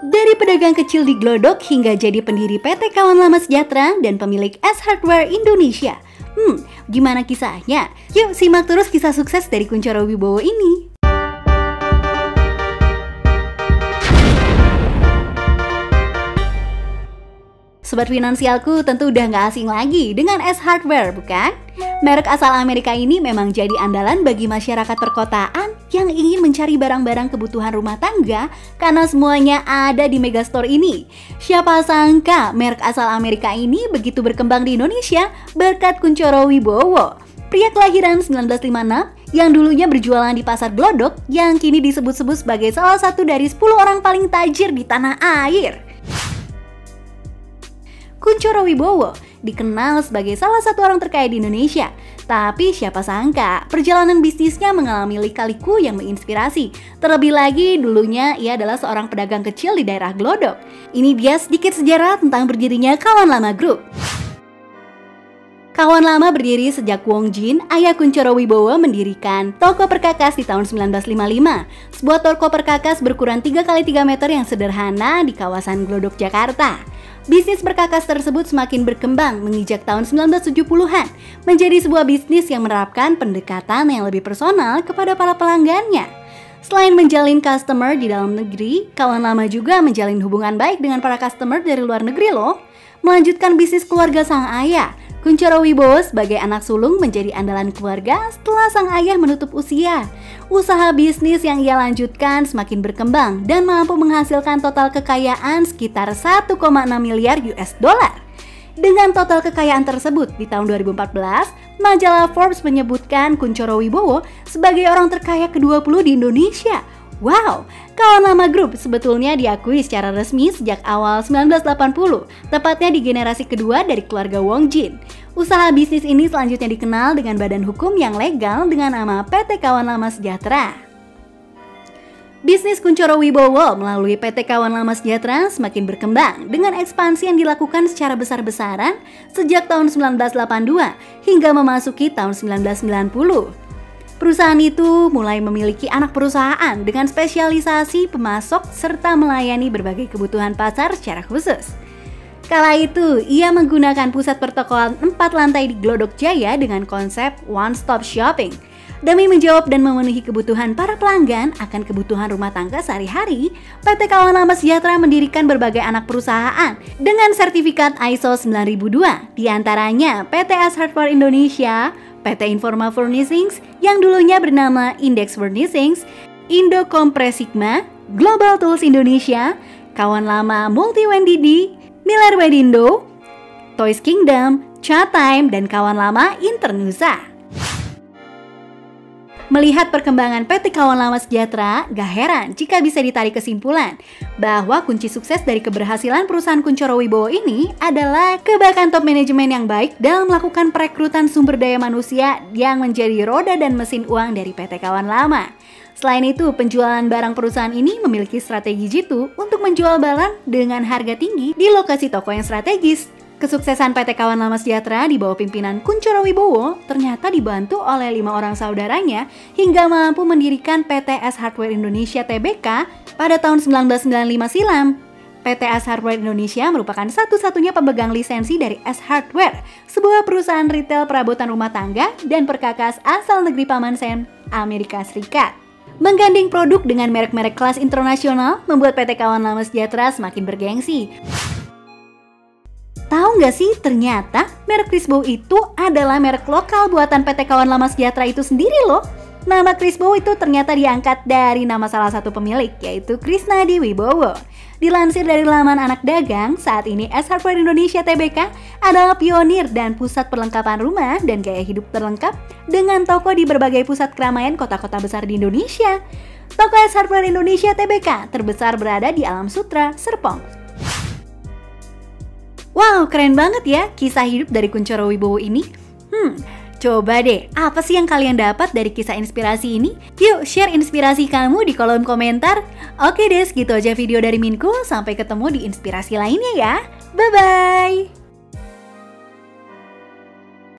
Dari pedagang kecil di Glodok hingga jadi pendiri PT Kawan Lama Sejahtera dan pemilik S Hardware Indonesia. Gimana kisahnya? Yuk simak terus kisah sukses dari Kunchoro Wibowo ini. Sobat finansialku tentu udah nggak asing lagi dengan S Hardware, bukan? Merek asal Amerika ini memang jadi andalan bagi masyarakat perkotaan yang ingin mencari barang-barang kebutuhan rumah tangga karena semuanya ada di Megastore ini. Siapa sangka merek asal Amerika ini begitu berkembang di Indonesia berkat Kunchoro Wibowo, pria kelahiran 1956 yang dulunya berjualan di pasar Glodok yang kini disebut-sebut sebagai salah satu dari 10 orang paling tajir di tanah air. Kunchoro Wibowo dikenal sebagai salah satu orang terkaya di Indonesia. Tapi siapa sangka perjalanan bisnisnya mengalami lika-liku yang menginspirasi. Terlebih lagi dulunya ia adalah seorang pedagang kecil di daerah Glodok. Ini dia sedikit sejarah tentang berdirinya Kawan Lama Group. Kawan Lama berdiri sejak Wong Jin, ayah Kunchoro Wibowo mendirikan toko perkakas di tahun 1955. Sebuah toko perkakas berukuran 3x3 meter yang sederhana di kawasan Glodok, Jakarta. Bisnis perkakas tersebut semakin berkembang menginjak tahun 1970-an, menjadi sebuah bisnis yang menerapkan pendekatan yang lebih personal kepada para pelanggannya. Selain menjalin customer di dalam negeri, Kawan Lama juga menjalin hubungan baik dengan para customer dari luar negeri loh. Melanjutkan bisnis keluarga sang ayah, Kunchoro Wibowo sebagai anak sulung menjadi andalan keluarga setelah sang ayah menutup usia. Usaha bisnis yang ia lanjutkan semakin berkembang dan mampu menghasilkan total kekayaan sekitar 1,6 miliar US dollar. Dengan total kekayaan tersebut di tahun 2014, majalah Forbes menyebutkan Kunchoro Wibowo sebagai orang terkaya ke-20 di Indonesia. Wow, Kawan Lama Group sebetulnya diakui secara resmi sejak awal 1980, tepatnya di generasi kedua dari keluarga Wong Jin. Usaha bisnis ini selanjutnya dikenal dengan badan hukum yang legal dengan nama PT Kawan Lama Sejahtera. Bisnis Kunchoro Wibowo melalui PT Kawan Lama Sejahtera semakin berkembang dengan ekspansi yang dilakukan secara besar-besaran sejak tahun 1982 hingga memasuki tahun 1990. Perusahaan itu mulai memiliki anak perusahaan dengan spesialisasi pemasok serta melayani berbagai kebutuhan pasar secara khusus. Kala itu, ia menggunakan pusat pertokoan 4 lantai di Glodok Jaya dengan konsep one-stop shopping. Demi menjawab dan memenuhi kebutuhan para pelanggan akan kebutuhan rumah tangga sehari-hari, PT Kawan Lama Sejahtera mendirikan berbagai anak perusahaan dengan sertifikat ISO 9002, diantaranya PT S Hardware Indonesia, PT Informa Furnishings yang dulunya bernama Index Furnishings, Indo Kompresigma, Global Tools Indonesia, Kawan Lama Multi WDD, Miller Wedindo, Toys Kingdom, Chatime, dan Kawan Lama Internusa. Melihat perkembangan PT Kawan Lama Sejahtera, gak heran jika bisa ditarik kesimpulan bahwa kunci sukses dari keberhasilan perusahaan Kunchoro Wibowo ini adalah kebaikan top manajemen yang baik dalam melakukan perekrutan sumber daya manusia yang menjadi roda dan mesin uang dari PT Kawan Lama. Selain itu, penjualan barang perusahaan ini memiliki strategi jitu untuk menjual barang dengan harga tinggi di lokasi toko yang strategis. Kesuksesan PT Kawan Lama Sejahtera di bawah pimpinan Kunchoro Wibowo ternyata dibantu oleh 5 orang saudaranya hingga mampu mendirikan PT S Hardware Indonesia Tbk pada tahun 1995 silam. PT S Hardware Indonesia merupakan satu-satunya pemegang lisensi dari S Hardware, sebuah perusahaan retail perabotan rumah tangga dan perkakas asal negeri Paman Sam, Amerika Serikat. Menggandeng produk dengan merek-merek kelas internasional membuat PT Kawan Lama Sejahtera semakin bergengsi. Tahu nggak sih, ternyata merek Crisbo itu adalah merek lokal buatan PT Kawan Lama Sejahtera itu sendiri loh. Nama Crisbo itu ternyata diangkat dari nama salah satu pemilik, yaitu Krisnadi Wibowo. Dilansir dari laman Anak Dagang, saat ini S Hardware Indonesia Tbk adalah pionir dan pusat perlengkapan rumah dan gaya hidup terlengkap dengan toko di berbagai pusat keramaian kota-kota besar di Indonesia. Toko S Hardware Indonesia Tbk terbesar berada di Alam Sutra, Serpong. Wow, keren banget ya kisah hidup dari Kunchoro Wibowo ini. Coba deh, apa sih yang kalian dapat dari kisah inspirasi ini? Yuk, share inspirasi kamu di kolom komentar. Oke deh, gitu aja video dari Minku. Sampai ketemu di inspirasi lainnya ya. Bye-bye!